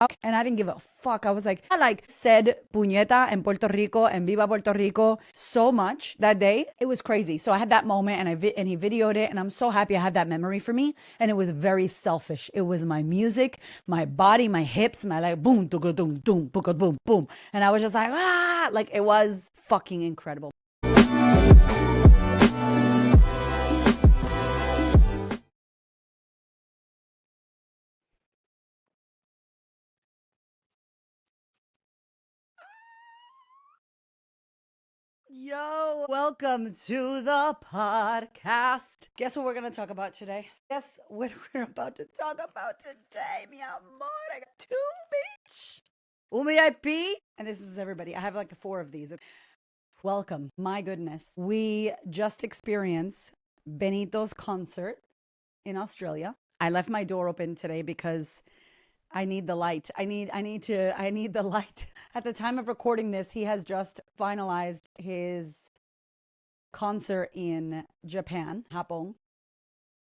And I didn't give a fuck. I was like, I like said puñeta en Puerto Rico and viva Puerto Rico so much that day. It was crazy. So I had that moment and he videoed it. And I'm so happy I have that memory for me. And it was very selfish. It was my music, my body, my hips, my like boom, boom, boom, boom, boom. And I was just like, ah, like it was fucking incredible. Yo, welcome to the podcast. Guess what we're going to talk about today? Guess what we're about to talk about today, mi amor. I got two, bitch. Un VIP. And this is everybody. I have like four of these. Welcome. My goodness. We just experienced Benito's concert in Australia. I left my door open today because I need the light. I need the light. At the time of recording this, he has just finalized his concert in Japan, Japón.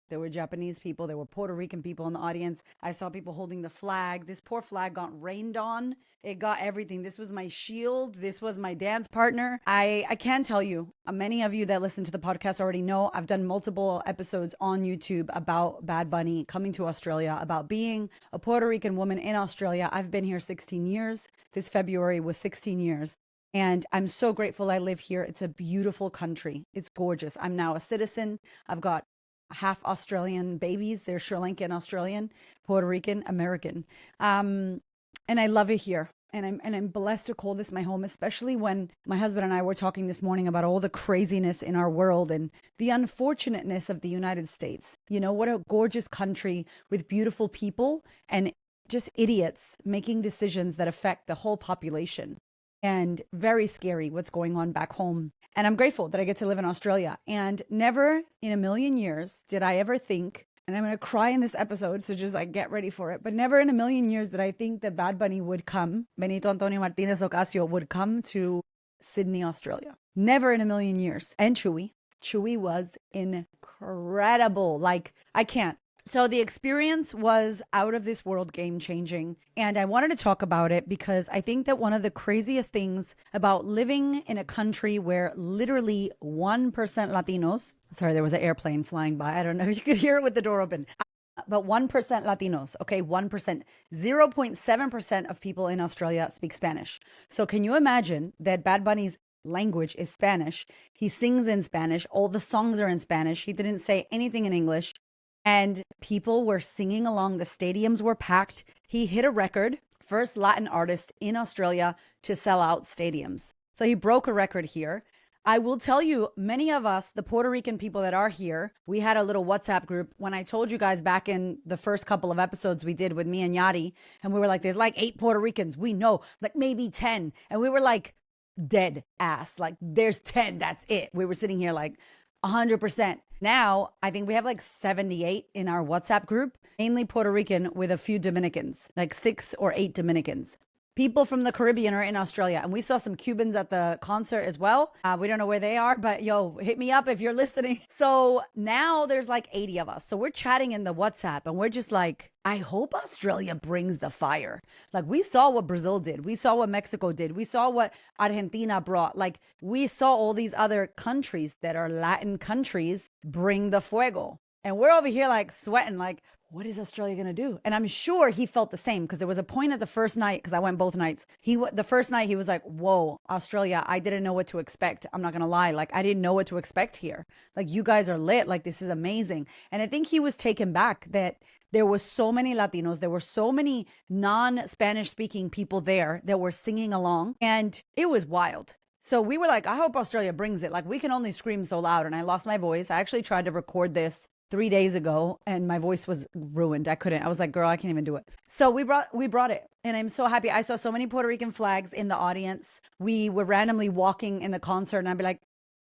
There were Japanese people, there were Puerto Rican people in the audience. I saw people holding the flag. This poor flag got rained on. It got everything. This was my shield. This was my dance partner. I can tell you, many of you that listen to the podcast already know I've done multiple episodes on YouTube about Bad Bunny coming to Australia, about being a Puerto Rican woman in Australia. I've been here 16 years. This February was 16 years. And I'm so grateful I live here. It's a beautiful country. It's gorgeous. I'm now a citizen. I've got half Australian babies. They're Sri Lankan, Australian, Puerto Rican, American. And I love it here. And I'm blessed to call this my home, especially when my husband and I were talking this morning about all the craziness in our world and the unfortunateness of the United States. You know, what a gorgeous country with beautiful people and just idiots making decisions that affect the whole population. And very scary what's going on back home. And I'm grateful that I get to live in Australia. And never in a million years did I ever think, and I'm going to cry in this episode, so just like get ready for it, but never in a million years did I think that Bad Bunny would come, Benito Antonio Martinez Ocasio would come to Sydney, Australia. Never in a million years. And Chewy. Chewy was incredible. Like, I can't. So the experience was out of this world, game changing. And I wanted to talk about it because I think that one of the craziest things about living in a country where literally 1% Latinos, sorry, there was an airplane flying by. I don't know if you could hear it with the door open, but 1% Latinos, okay, 1%, 0.7% of people in Australia speak Spanish. So can you imagine that Bad Bunny's language is Spanish? He sings in Spanish. All the songs are in Spanish. He didn't say anything in English. And people were singing along. The stadiums were packed. He hit a record, first Latin artist in Australia to sell out stadiums. So he broke a record here. I will tell you, many of us, the Puerto Rican people that are here, we had a little WhatsApp group. When I told you guys back in the first couple of episodes we did with me and Yadi, and we were like, there's like 8 Puerto Ricans. We know, like maybe 10. And we were like, dead ass. Like, there's 10. That's it. We were sitting here like, 100%. Now, I think we have like 78 in our WhatsApp group, mainly Puerto Rican with a few Dominicans, like 6 or 8 Dominicans. People from the Caribbean are in Australia. And we saw some Cubans at the concert as well. We don't know where they are, but yo, hit me up if you're listening. So now there's like 80 of us. So we're chatting in the WhatsApp and we're just like, I hope Australia brings the fire. Like, we saw what Brazil did. We saw what Mexico did. We saw what Argentina brought. Like, we saw all these other countries that are Latin countries bring the fuego. And we're over here like sweating, like, what is Australia going to do? And I'm sure he felt the same because there was a point at the first night, because I went both nights. The first night he was like, whoa, Australia, I didn't know what to expect. I'm not going to lie. Like, I didn't know what to expect here. Like, you guys are lit. Like, this is amazing. And I think he was taken back that there were so many Latinos. There were so many non-Spanish speaking people there that were singing along. And it was wild. So we were like, I hope Australia brings it. Like, we can only scream so loud. And I lost my voice. I actually tried to record this 3 days ago and my voice was ruined. I couldn't. I was like, girl, I can't even do it. So we brought it. And I'm so happy. I saw so many Puerto Rican flags in the audience. We were randomly walking in the concert and I'd be like,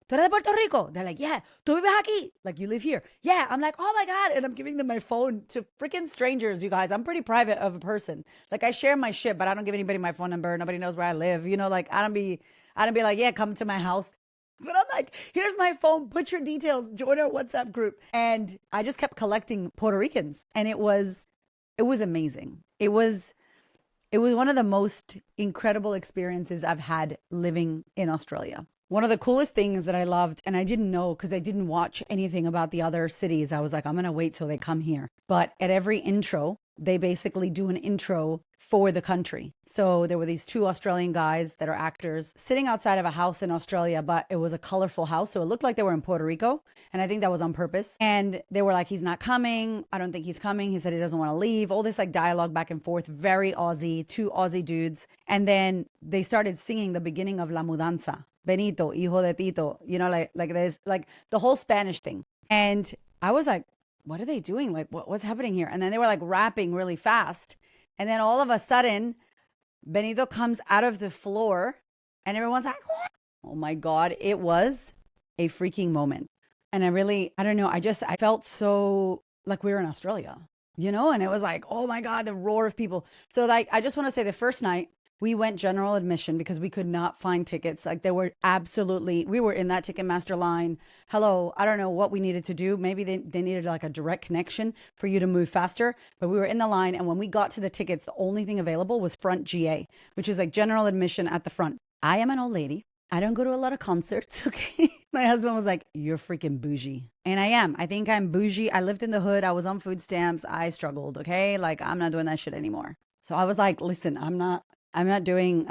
¿Tú eres de Puerto Rico? They're like, yeah. ¿Tú vives aquí? Like, you live here? Yeah. I'm like, oh my God. And I'm giving them my phone to freaking strangers, you guys. I'm pretty private of a person. Like, I share my shit, but I don't give anybody my phone number. Nobody knows where I live. You know, like, I don't be like, yeah, come to my house. But I'm like, here's my phone, put your details, join our WhatsApp group. And I just kept collecting Puerto Ricans. And it was amazing. It was It was one of the most incredible experiences I've had living in Australia. One of the coolest things that I loved, and I didn't know because I didn't watch anything about the other cities. I was like, I'm going to wait till they come here. But at every intro, they basically do an intro for the country. So there were these two Australian guys that are actors sitting outside of a house in Australia, but it was a colorful house. So it looked like they were in Puerto Rico. And I think that was on purpose. And they were like, he's not coming. I don't think he's coming. He said he doesn't want to leave. All this like dialogue back and forth, very Aussie, two Aussie dudes. And then they started singing the beginning of La Mudanza. Benito, hijo de Tito, like there's like the whole Spanish thing. And I was like, what are they doing? Like, what's happening here? And then they were like rapping really fast. And then all of a sudden, Benito comes out of the floor and everyone's like, what? Oh my God, it was a freaking moment. And I don't know, I felt so like we were in Australia, and it was like, oh my God, the roar of people. So like, I just want to say the first night, we went general admission because we could not find tickets. Like we were in that Ticketmaster line. Hello, I don't know what we needed to do. Maybe they needed like a direct connection for you to move faster. But we were in the line. And when we got to the tickets, the only thing available was front GA, which is like general admission at the front. I am an old lady. I don't go to a lot of concerts. Okay. My husband was like, you're freaking bougie. And I am. I think I'm bougie. I lived in the hood. I was on food stamps. I struggled. Okay. Like I'm not doing that shit anymore. So I was like, listen, I'm not doing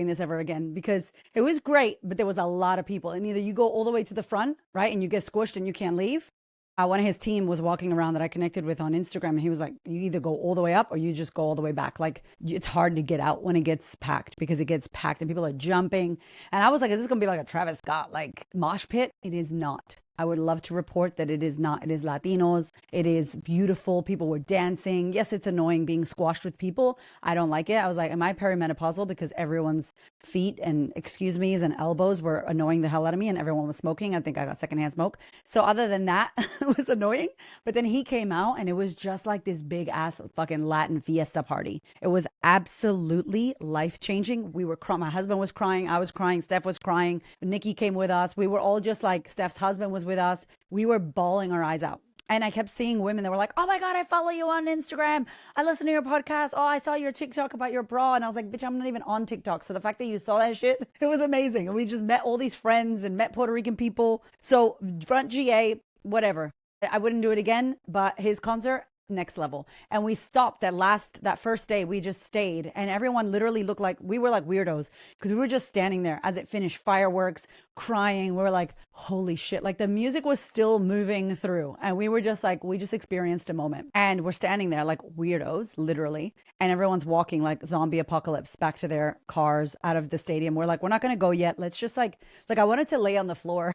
this ever again because it was great, but there was a lot of people. And either you go all the way to the front, right? And you get squished and you can't leave. One of his team was walking around that I connected with on Instagram. And he was like, you either go all the way up or you just go all the way back. Like it's hard to get out when it gets packed because it gets packed and people are jumping. And I was like, is this going to be like a Travis Scott, like mosh pit? It is not. I would love to report that it is not. It is Latinos. It is beautiful. People were dancing. Yes, it's annoying being squashed with people. I don't like it. I was like, am I perimenopausal? Because everyone's feet and excuse me's and elbows were annoying the hell out of me and everyone was smoking. I think I got secondhand smoke. So other than that, it was annoying. But then he came out and it was just like this big ass fucking Latin fiesta party. It was absolutely life-changing. We were crying. My husband was crying. I was crying. Steph was crying. Nikki came with us. We were all just like, Steph's husband was with us. We were bawling our eyes out. And I kept seeing women that were like, oh my God, I follow you on Instagram. I listen to your podcast. Oh, I saw your TikTok about your bra. And I was like, bitch, I'm not even on TikTok. So the fact that you saw that shit, it was amazing. And we just met all these friends and met Puerto Rican people. So front GA, whatever. I wouldn't do it again, but his concert, next level. And we stopped that first day. We just stayed and everyone literally looked like we were like weirdos because we were just standing there as it finished, fireworks, crying. We were like, holy shit. Like the music was still moving through and we were just like, we just experienced a moment and we're standing there like weirdos, literally. And everyone's walking like zombie apocalypse back to their cars out of the stadium. We're like, we're not going to go yet. Let's just like I wanted to lay on the floor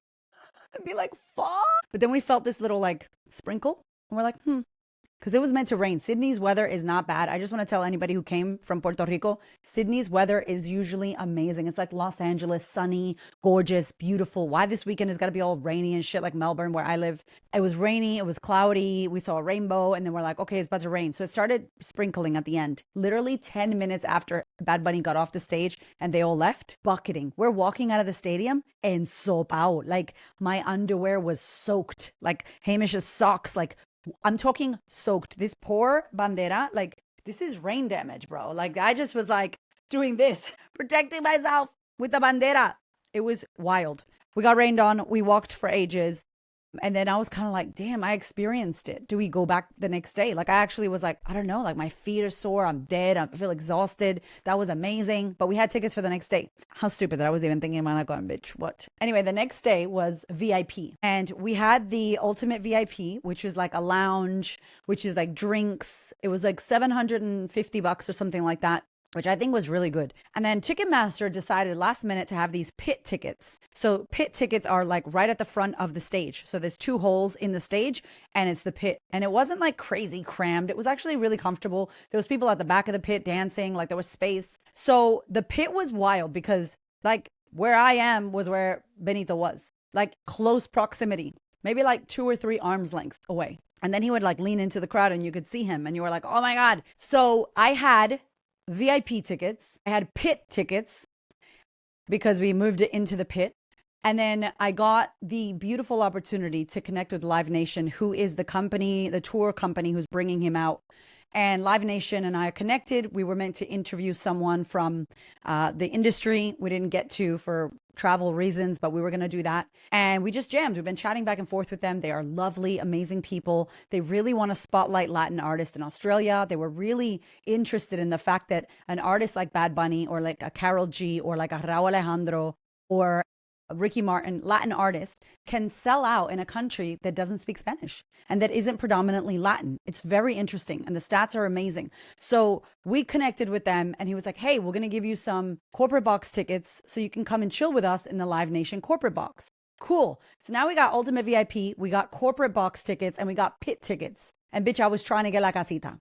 and be like, fuck. But then we felt this little like sprinkle and we're like, because it was meant to rain. Sydney's weather is not bad. I just want to tell anybody who came from Puerto Rico, Sydney's weather is usually amazing. It's like Los Angeles, sunny, gorgeous, beautiful. Why this weekend has got to be all rainy and shit like Melbourne where I live? It was rainy. It was cloudy. We saw a rainbow and then we're like, okay, it's about to rain. So it started sprinkling at the end. Literally 10 minutes after Bad Bunny got off the stage and they all left, bucketing. We're walking out of the stadium and sopao. Like my underwear was soaked. Like Hamish's socks, like I'm talking soaked. This poor bandera, like this is rain damage, bro. Like I just was like doing this, protecting myself with the bandera. It was wild. We got rained on. We walked for ages. And then I was kind of like, damn, I experienced it. Do we go back the next day? Like I actually was like, I don't know, like my feet are sore. I'm dead. I feel exhausted. That was amazing. But we had tickets for the next day. How stupid that I was even thinking, am I not going, bitch? What? Anyway, the next day was VIP. And we had the ultimate VIP, which is like a lounge, which is like drinks. It was like $750 or something like that, which I think was really good. And then Ticketmaster decided last minute to have these pit tickets. So pit tickets are like right at the front of the stage. So there's two holes in the stage and it's the pit. And it wasn't like crazy crammed. It was actually really comfortable. There was people at the back of the pit dancing, like there was space. So the pit was wild because like where I am was where Benito was, like close proximity, maybe like 2 or 3 arms lengths away. And then he would like lean into the crowd and you could see him and you were like, oh my God. So I had VIP tickets. I had pit tickets because we moved it into the pit. And then I got the beautiful opportunity to connect with Live Nation, who is the company, the tour company who's bringing him out. And Live Nation and I are connected. We were meant to interview someone from the industry. We didn't get to for travel reasons, but we were going to do that. And we just jammed. We've been chatting back and forth with them. They are lovely, amazing people. They really want to spotlight Latin artists in Australia. They were really interested in the fact that an artist like Bad Bunny or like a Carol G or like a Raul Alejandro or Ricky Martin, Latin artist, can sell out in a country that doesn't speak Spanish and that isn't predominantly Latin. It's very interesting and the stats are amazing. So we connected with them and he was like, hey, we're going to give you some corporate box tickets so you can come and chill with us in the Live Nation corporate box. Cool. So now we got Ultimate VIP, we got corporate box tickets, and we got pit tickets. And bitch, I was trying to get la casita.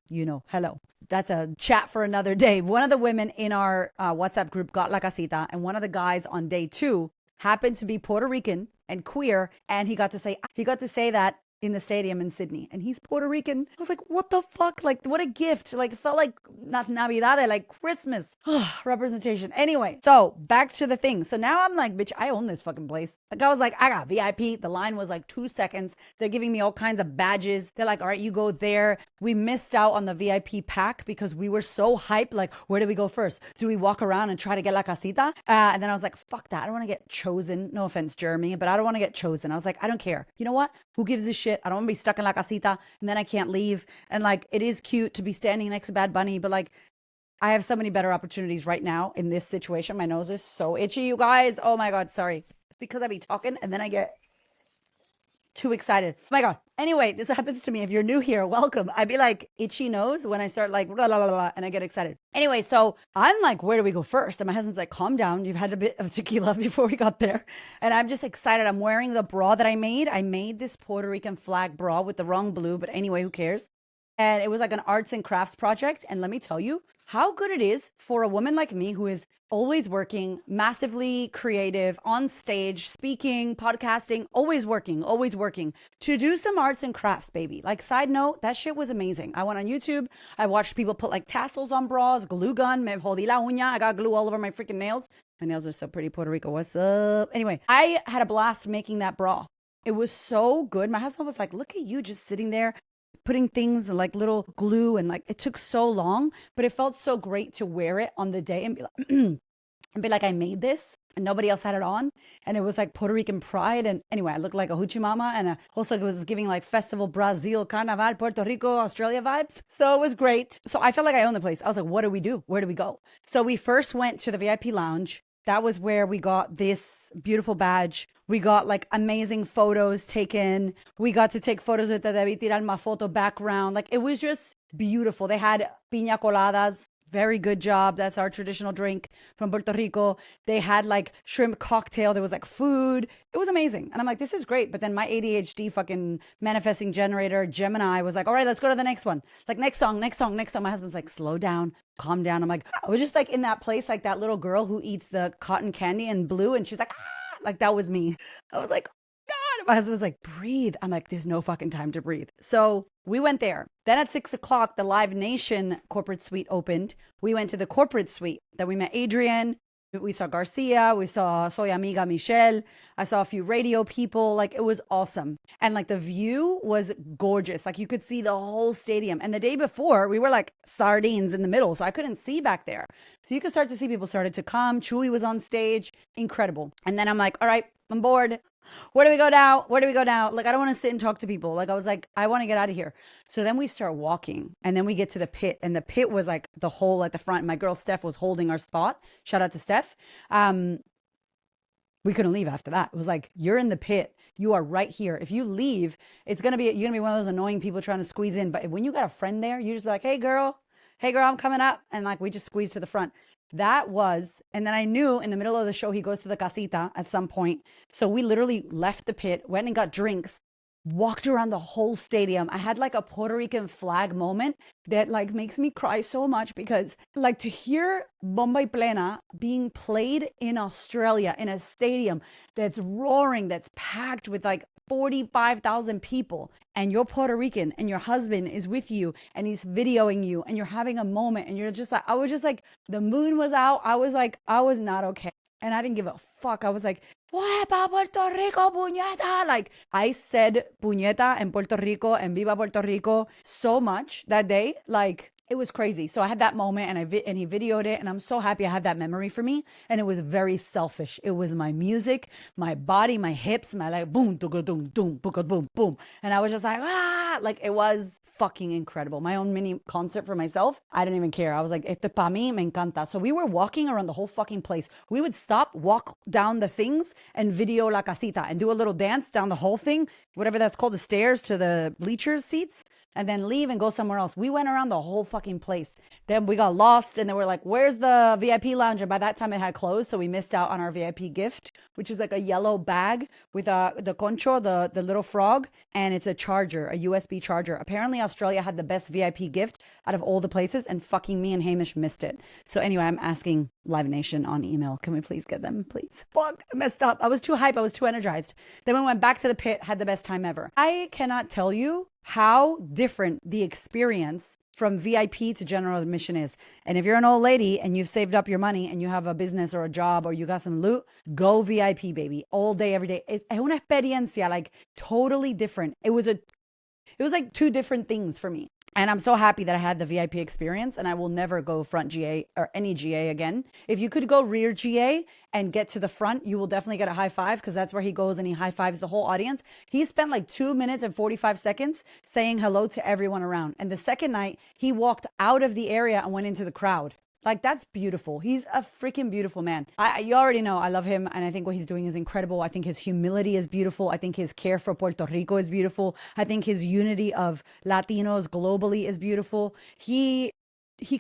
Hello. That's a chat for another day. One of the women in our WhatsApp group got la casita, and one of the guys on day 2 happened to be Puerto Rican and queer, and he got to say that in the stadium in Sydney, and he's Puerto Rican. I was like, what the fuck? Like, what a gift. Like, it felt like not Navidad, like Christmas. Representation. Anyway, so back to the thing. So now I'm like, bitch, I own this fucking place. Like, I was like, I got VIP. The line was like 2 seconds. They're giving me all kinds of badges. They're like, all right, you go there. We missed out on the VIP pack because we were so hyped. Like, where do we go first? Do we walk around and try to get la casita? And then I was like, fuck that. I don't want to get chosen. No offense, Jeremy, but I don't want to get chosen. I was like, I don't care. You know what? Who gives a shit? I don't want to be stuck in la casita and then I can't leave. And like, it is cute to be standing next to Bad Bunny, but like, I have so many better opportunities right now in this situation. My nose is so itchy, you guys. Oh my God, sorry. It's because I be talking and then I get too excited. Oh my God. Anyway, this happens to me. If you're new here, welcome. I'd be like itchy nose when I start like blah, blah, blah, blah, and I get excited. Anyway, so I'm like, where do we go first? And my husband's like, calm down. You've had a bit of tequila before we got there. And I'm just excited. I'm wearing the bra that I made. I made this Puerto Rican flag bra with the wrong blue, but anyway, who cares? And it was like an arts and crafts project. And let me tell you how good it is for a woman like me who is always working, massively creative, on stage, speaking, podcasting, always working to do some arts and crafts, baby. Like, side note, that shit was amazing. I went on YouTube. I watched people put like tassels on bras, glue gun, me jodí la uña. I got glue all over my freaking nails. My nails are so pretty, Puerto Rico. What's up? Anyway, I had a blast making that bra. It was so good. My husband was like, look at you just sitting there putting things like little glue, and like it took so long, but it felt so great to wear it on the day and be like and be like, I made this and nobody else had it on, and it was like Puerto Rican pride. And anyway, I looked like a hoochie mama, and also it was giving like Festival Brazil, Carnaval, Puerto Rico, Australia vibes. So it was great. So I felt like I owned the place. I was like, what do we do? Where do we go? So we first went to the VIP lounge. That was where we got this beautiful badge. We got like amazing photos taken. We got to take photos with the Debí tirar más foto background. Like, it was just beautiful. They had piña coladas. Very good job. That's our traditional drink from Puerto Rico. They had like shrimp cocktail. There was like food. It was amazing. And I'm like, this is great. But then my ADHD fucking manifesting generator, Gemini, was like, all right, let's go to the next one. Like, next song. My husband's like, slow down, calm down. I'm like, I was just like in that place, like that little girl who eats the cotton candy in blue. And she's like, ah, like that was me. I was like, God. My husband was like, breathe. I'm like, there's no fucking time to breathe. So we went there. Then at 6:00, the Live Nation corporate suite opened. We went to the corporate suite. Then we met Adrian. We saw Garcia. We saw Soy Amiga Michelle. I saw a few radio people. Like, it was awesome. And like the view was gorgeous. Like, you could see the whole stadium. And the day before, we were like sardines in the middle. So I couldn't see back there. So you could start to see people started to come. Chewy was on stage. Incredible. And then I'm like, all right, I'm bored. Where do we go now? Like, I don't want to sit and talk to people. Like, I was like, I want to get out of here. So then we start walking, and then we get to the pit, and the pit was like the hole at the front. My girl Steph was holding our spot. Shout out to Steph. We couldn't leave after that. It was like, you're in the pit. You are right here. If you leave, you're gonna be one of those annoying people trying to squeeze in. But when you got a friend there, you just be like, hey girl, I'm coming up. And like, we just squeezed to the front. And then I knew in the middle of the show, he goes to the casita at some point. So we literally left the pit, went and got drinks, walked around the whole stadium. I had like a Puerto Rican flag moment that like makes me cry so much, because like to hear Bomba y Plena being played in Australia in a stadium that's roaring, that's packed with like 45,000 people, and you're Puerto Rican and your husband is with you and he's videoing you and you're having a moment and you're just like, I was just like, the moon was out. I was like, I was not okay. And I didn't give a fuck. I was like, Huepa Puerto Rico, puñeta. Like, I said puñeta and Puerto Rico and Viva Puerto Rico so much that day. Like, it was crazy. So I had that moment and he videoed it. And I'm so happy I have that memory for me. And it was very selfish. It was my music, my body, my hips, my like boom, boom, boom, boom, boom. And I was just like, like it was fucking incredible. My own mini concert for myself. I didn't even care. I was like, esto pa mí me encanta. So we were walking around the whole fucking place. We would stop, walk down the things and video la casita and do a little dance down the whole thing, whatever that's called, the stairs to the bleachers seats, and then leave and go somewhere else. We went around the whole fucking place. Then we got lost and then we're like, where's the VIP lounge? And by that time it had closed. So we missed out on our VIP gift, which is like a yellow bag with the concho, the little frog. And it's a charger, a USB charger. Apparently Australia had the best VIP gift out of all the places, and fucking me and Hamish missed it. So anyway, I'm asking Live Nation on email, can we please get them, please? Fuck, I messed up. I was too hype. I was too energized. Then we went back to the pit, had the best time ever. I cannot tell you how different the experience from VIP to general admission is. And if you're an old lady and you've saved up your money and you have a business or a job or you got some loot, go VIP, baby, all day, every day. Es una experiencia, like totally different. It was like two different things for me. And I'm so happy that I had the VIP experience, and I will never go front GA or any GA again. If you could go rear GA and get to the front, you will definitely get a high five, because that's where he goes and he high fives the whole audience. He spent like 2 minutes and 45 seconds saying hello to everyone around. And the second night, he walked out of the area and went into the crowd. Like, that's beautiful. He's a freaking beautiful man. You already know I love him, and I think what he's doing is incredible. I think his humility is beautiful. I think his care for Puerto Rico is beautiful. I think his unity of Latinos globally is beautiful. He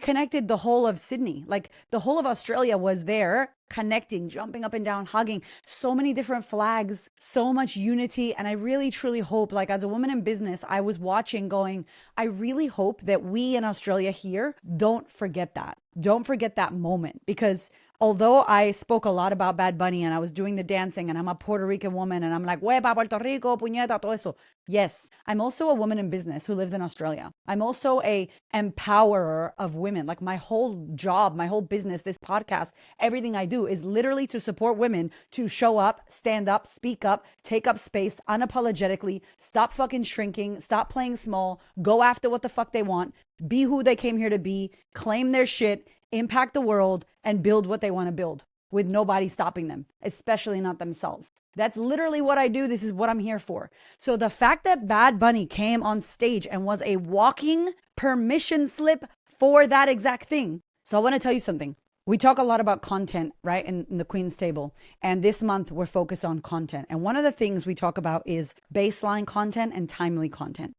connected the whole of Sydney. Like, the whole of Australia was there, connecting, jumping up and down, hugging, so many different flags, so much unity. And I really, truly hope, like, as a woman in business, I was watching going, I really hope that we in Australia here don't forget that. Don't forget that moment, because although I spoke a lot about Bad Bunny and I was doing the dancing and I'm a Puerto Rican woman and I'm like, huepa, Puerto Rico, puñeta, todo eso. Yes, I'm also a woman in business who lives in Australia. I'm also a empowerer of women. Like, my whole job, my whole business, this podcast, everything I do is literally to support women to show up, stand up, speak up, take up space unapologetically, stop fucking shrinking, stop playing small, go after what the fuck they want, be who they came here to be, claim their shit, impact the world, and build what they want to build with nobody stopping them, especially not themselves. That's literally what I do. This is what I'm here for. So the fact that Bad Bunny came on stage and was a walking permission slip for that exact thing. So I want to tell you something. We talk a lot about content, right, in the Queen's Table. And this month we're focused on content. And one of the things we talk about is baseline content and timely content.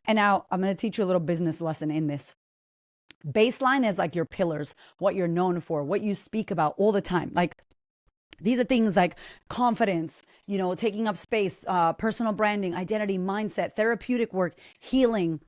And now I'm going to teach you a little business lesson in this. Baseline is like your pillars, what you're known for, what you speak about all the time. Like, these are things like confidence, taking up space, personal branding, identity, mindset, therapeutic work, healing,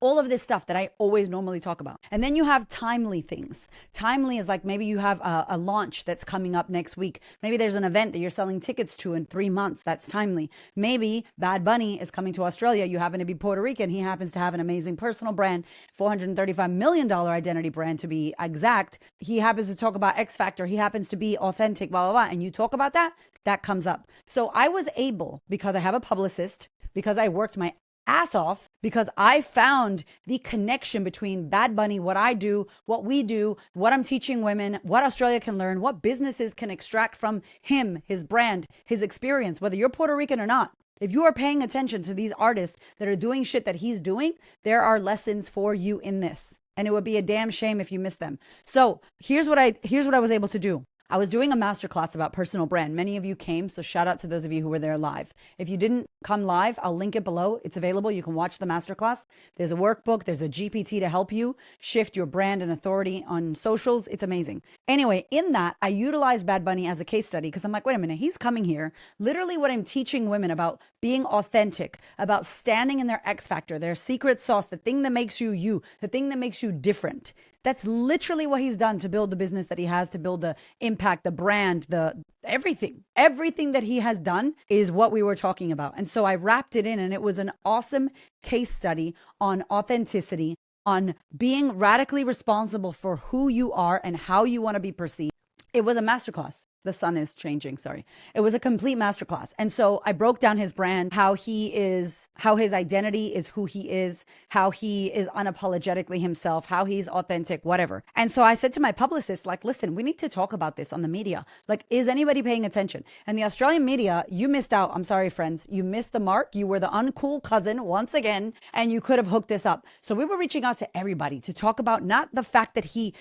all of this stuff that I always normally talk about. And then you have timely things. Timely is like, maybe you have a launch that's coming up next week. Maybe there's an event that you're selling tickets to in 3 months. That's timely. Maybe Bad Bunny is coming to Australia. You happen to be Puerto Rican. He happens to have an amazing personal brand, $435 million identity brand to be exact. He happens to talk about X Factor. He happens to be authentic, blah, blah, blah. And you talk about that, that comes up. So I was able, because I have a publicist, because I worked my ass off, because I found the connection between Bad Bunny, what I do, what we do, what I'm teaching women, what Australia can learn, what businesses can extract from him, his brand, his experience, whether you're Puerto Rican or not. If you are paying attention to these artists that are doing shit that he's doing, there are lessons for you in this. And it would be a damn shame if you miss them. So here's what I was able to do. I was doing a masterclass about personal brand. Many of you came, so shout out to those of you who were there live. If you didn't come live, I'll link it below. It's available. You can watch the masterclass. There's a workbook. There's a GPT to help you shift your brand and authority on socials. It's amazing. Anyway, in that, I utilized Bad Bunny as a case study, because I'm like, wait a minute, he's coming here. Literally what I'm teaching women about being authentic, about standing in their X factor, their secret sauce, the thing that makes you you, the thing that makes you different. That's literally what he's done to build the business that he has, to build the impact, the brand, the everything. Everything that he has done is what we were talking about. And so I wrapped it in, and it was an awesome case study on authenticity, on being radically responsible for who you are and how you want to be perceived. It was a masterclass. The sun is changing. Sorry. It was a complete masterclass. And so I broke down his brand, how he is, how his identity is who he is, how he is unapologetically himself, how he's authentic, whatever. And so I said to my publicist, like, listen, we need to talk about this on the media. Like, is anybody paying attention? And the Australian media, you missed out. I'm sorry, friends. You missed the mark. You were the uncool cousin once again, and you could have hooked this up. So we were reaching out to everybody to talk about not the fact that he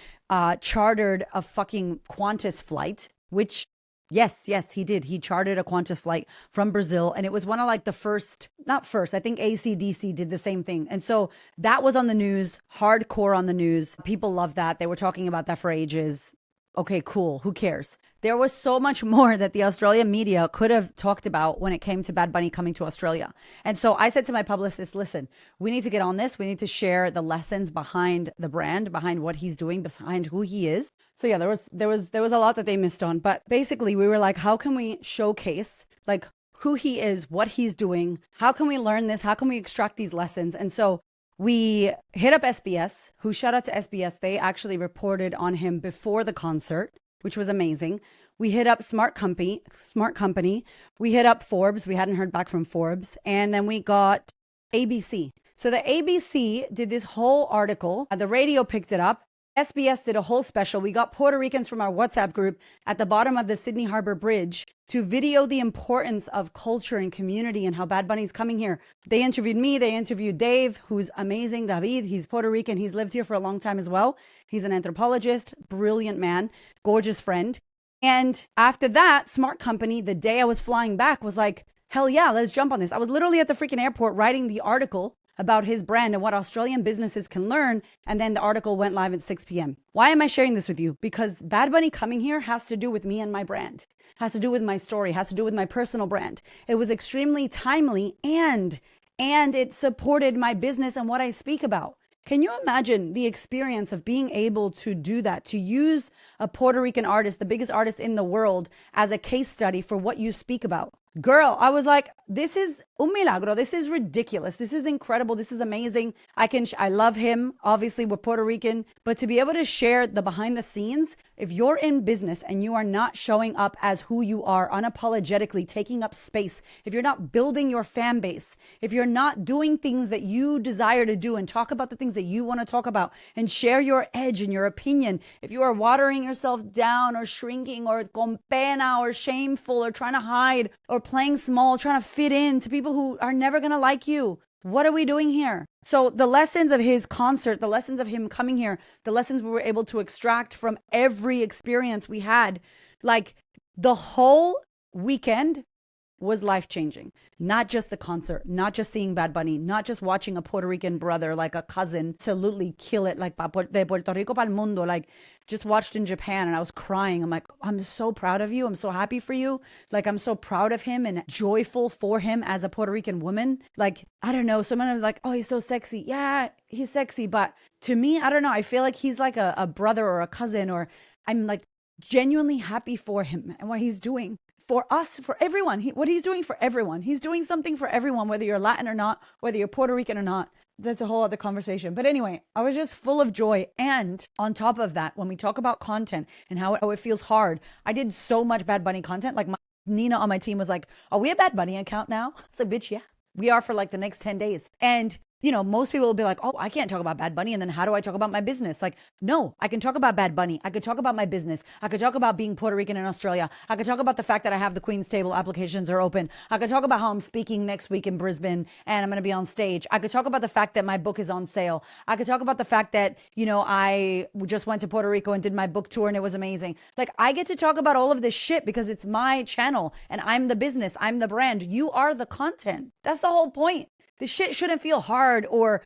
chartered a fucking Qantas flight, which yes, he did. He chartered a Qantas flight from Brazil. And it was one of like the first, not first, I think ACDC did the same thing. And so that was on the news, hardcore on the news. People loved that. They were talking about that for ages. Okay, cool. Who cares? There was so much more that the Australian media could have talked about when it came to Bad Bunny coming to Australia. And so I said to my publicist, listen, we need to get on this. We need to share the lessons behind the brand, behind what he's doing, behind who he is. So yeah, there was a lot that they missed on. But basically we were like, how can we showcase like who he is, what he's doing? How can we learn this? How can we extract these lessons? And so we hit up SBS, who shout out to SBS. They actually reported on him before the concert, which was amazing. We hit up Smart Company. We hit up Forbes. We hadn't heard back from Forbes. And then we got ABC. So the ABC did this whole article. The radio picked it up. SBS did a whole special. We got Puerto Ricans from our WhatsApp group at the bottom of the Sydney Harbour Bridge to video the importance of culture and community and how Bad Bunny's coming here. They interviewed me. They interviewed Dave, who's amazing. David, he's Puerto Rican. He's lived here for a long time as well. He's an anthropologist, brilliant man, gorgeous friend. And after that, Smart Company, the day I was flying back, was like, hell yeah, let's jump on this. I was literally at the freaking airport writing the article about his brand and what Australian businesses can learn. And then the article went live at 6 p.m. Why am I sharing this with you? Because Bad Bunny coming here has to do with me and my brand, has to do with my story, has to do with my personal brand. It was extremely timely and it supported my business and what I speak about. Can you imagine the experience of being able to do that, to use a Puerto Rican artist, the biggest artist in the world, as a case study for what you speak about? Girl, I was like, this is un milagro. This is ridiculous. This is incredible. This is amazing. I love him. Obviously, we're Puerto Rican, but to be able to share the behind the scenes, if you're in business and you are not showing up as who you are, unapologetically taking up space, if you're not building your fan base, if you're not doing things that you desire to do and talk about the things that you want to talk about and share your edge and your opinion, if you are watering yourself down or shrinking or con pena or shameful or trying to hide or playing small, trying to fit in to people who are never going to like you, what are we doing here? So the lessons of his concert, the lessons of him coming here, the lessons we were able to extract from every experience we had, like the whole weekend was life-changing. Not just the concert, not just seeing Bad Bunny, not just watching a Puerto Rican brother, like a cousin, absolutely kill it, like de Puerto Rico pa'l mundo, like just watched in Japan and I was crying. I'm like, I'm so proud of you. I'm so happy for you. Like, I'm so proud of him and joyful for him as a Puerto Rican woman. Like, I don't know, someone was like, oh, he's so sexy. Yeah, he's sexy. But to me, I don't know. I feel like he's like a brother or a cousin, or I'm like genuinely happy for him and what he's doing. For us, for everyone, what he's doing for everyone. He's doing something for everyone, whether you're Latin or not, whether you're Puerto Rican or not. That's a whole other conversation. But anyway, I was just full of joy. And on top of that, when we talk about content and how it feels hard, I did so much Bad Bunny content. Like Nina on my team was like, are we a Bad Bunny account now? It's like, bitch, yeah. We are for like the next 10 days. And you know, most people will be like, oh, I can't talk about Bad Bunny. And then how do I talk about my business? Like, no, I can talk about Bad Bunny. I could talk about my business. I could talk about being Puerto Rican in Australia. I could talk about the fact that I have the Queen's Table applications are open. I could talk about how I'm speaking next week in Brisbane and I'm going to be on stage. I could talk about the fact that my book is on sale. I could talk about the fact that, you know, I just went to Puerto Rico and did my book tour and it was amazing. Like, I get to talk about all of this shit because it's my channel and I'm the business. I'm the brand. You are the content. That's the whole point. The shit shouldn't feel hard or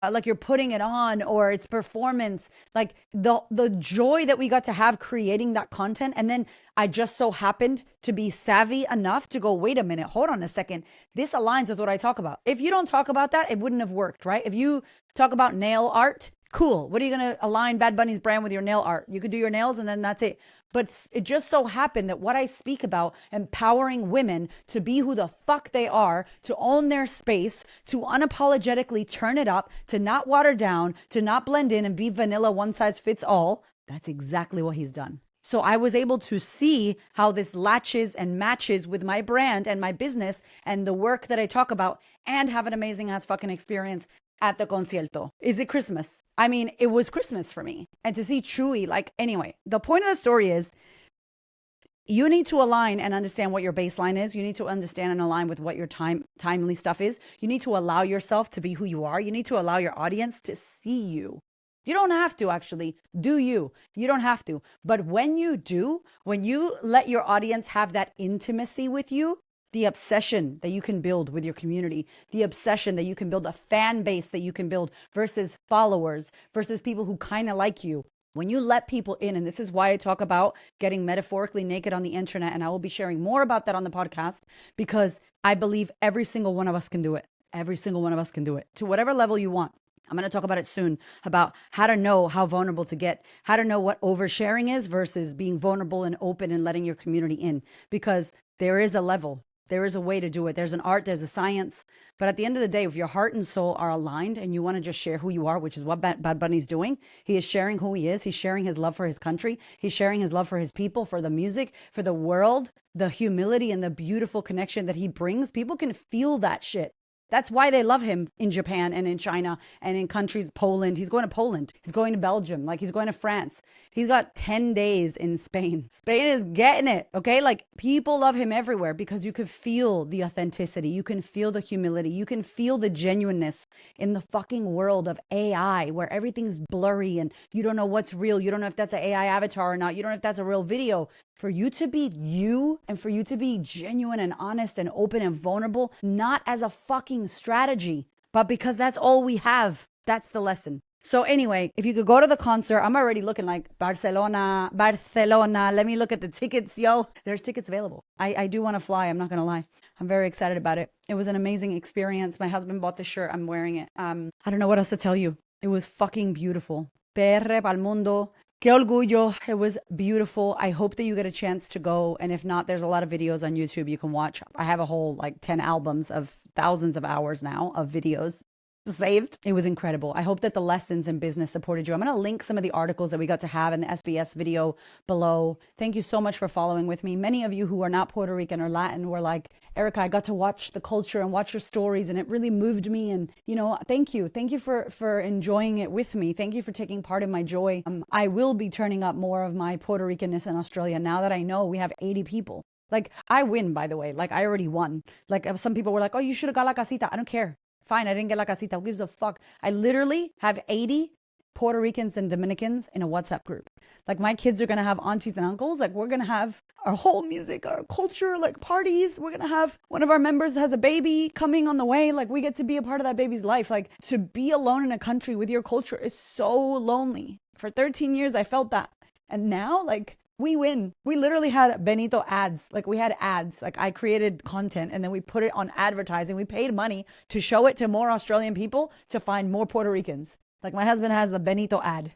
like you're putting it on or it's performance. Like the joy that we got to have creating that content. And then I just so happened to be savvy enough to go, wait a minute, hold on a second. This aligns with what I talk about. If you don't talk about that, it wouldn't have worked, right? If you talk about nail art, cool. What are you going to align Bad Bunny's brand with your nail art? You could do your nails and then that's it. But it just so happened that what I speak about, empowering women to be who the fuck they are, to own their space, to unapologetically turn it up, to not water down, to not blend in and be vanilla one size fits all, that's exactly what he's done. So I was able to see how this latches and matches with my brand and my business and the work that I talk about and have an amazing ass fucking experience at the concierto. Is it Christmas? I mean, it was Christmas for me. And to see Chewy, like, anyway, the point of the story is you need to align and understand what your baseline is. You need to understand and align with what your timely stuff is. You need to allow yourself to be who you are. You need to allow your audience to see you. You don't have to actually do you. You don't have to. But when you do, when you let your audience have that intimacy with you, the obsession that you can build with your community, the obsession that you can build, a fan base that you can build versus followers, versus people who kind of like you. When you let people in, and this is why I talk about getting metaphorically naked on the internet, and I will be sharing more about that on the podcast, because I believe every single one of us can do it. Every single one of us can do it to whatever level you want. I'm going to talk about it soon, about how to know how vulnerable to get, how to know what oversharing is versus being vulnerable and open and letting your community in, because there is a level. There is a way to do it. There's an art, there's a science. But at the end of the day, if your heart and soul are aligned and you want to just share who you are, which is what Bad Bunny's doing, he is sharing who he is. He's sharing his love for his country. He's sharing his love for his people, for the music, for the world, the humility and the beautiful connection that he brings. People can feel that shit. That's why they love him in Japan and in China and in countries, Poland. He's going to Poland. He's going to Belgium. Like, he's going to France. He's got 10 days in Spain. Spain is getting it, okay? Like, people love him everywhere because you can feel the authenticity. You can feel the humility. You can feel the genuineness in the fucking world of AI where everything's blurry and you don't know what's real. You don't know if that's an AI avatar or not. You don't know if that's a real video. For you to be you and for you to be genuine and honest and open and vulnerable, not as a fucking strategy, but because that's all we have. That's the lesson. So anyway, if you could go to the concert, I'm already looking like Barcelona. Let me look at the tickets, yo. There's tickets available. I do want to fly. I'm not going to lie. I'm very excited about it. It was an amazing experience. My husband bought the shirt. I'm wearing it. I don't know what else to tell you. It was fucking beautiful. PR pa'l mundo. Qué orgullo. It was beautiful. I hope that you get a chance to go. And if not, there's a lot of videos on YouTube you can watch. I have a whole 10 albums of thousands of hours now of videos saved. It was incredible. I hope that the lessons in business supported you. I'm going to link some of the articles that we got to have in the SBS video below. Thank you so much for following with me. Many of you who are not Puerto Rican or Latin were like, Erica, I got to watch the culture and watch your stories and it really moved me. And, thank you. Thank you for enjoying it with me. Thank you for taking part in my joy. I will be turning up more of my Puerto Ricanness in Australia now that I know we have 80 people. I win, by the way. I already won. Some people were like, oh, you should have got la casita. I don't care. Fine, I didn't get la casita. Who gives a fuck? I literally have 80 Puerto Ricans and Dominicans in a WhatsApp group. My kids are going to have aunties and uncles. We're going to have our whole music, our culture, parties. We're going to have one of our members has a baby coming on the way. We get to be a part of that baby's life. To be alone in a country with your culture is so lonely. For 13 years, I felt that. And now, we win. We literally had Benito ads. We had ads. I created content and then we put it on advertising. We paid money to show it to more Australian people to find more Puerto Ricans. My husband has the Benito ad.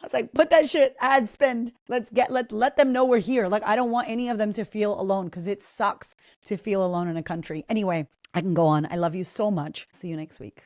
I was like, put that shit, ad spend. Let them know we're here. I don't want any of them to feel alone because it sucks to feel alone in a country. Anyway, I can go on. I love you so much. See you next week.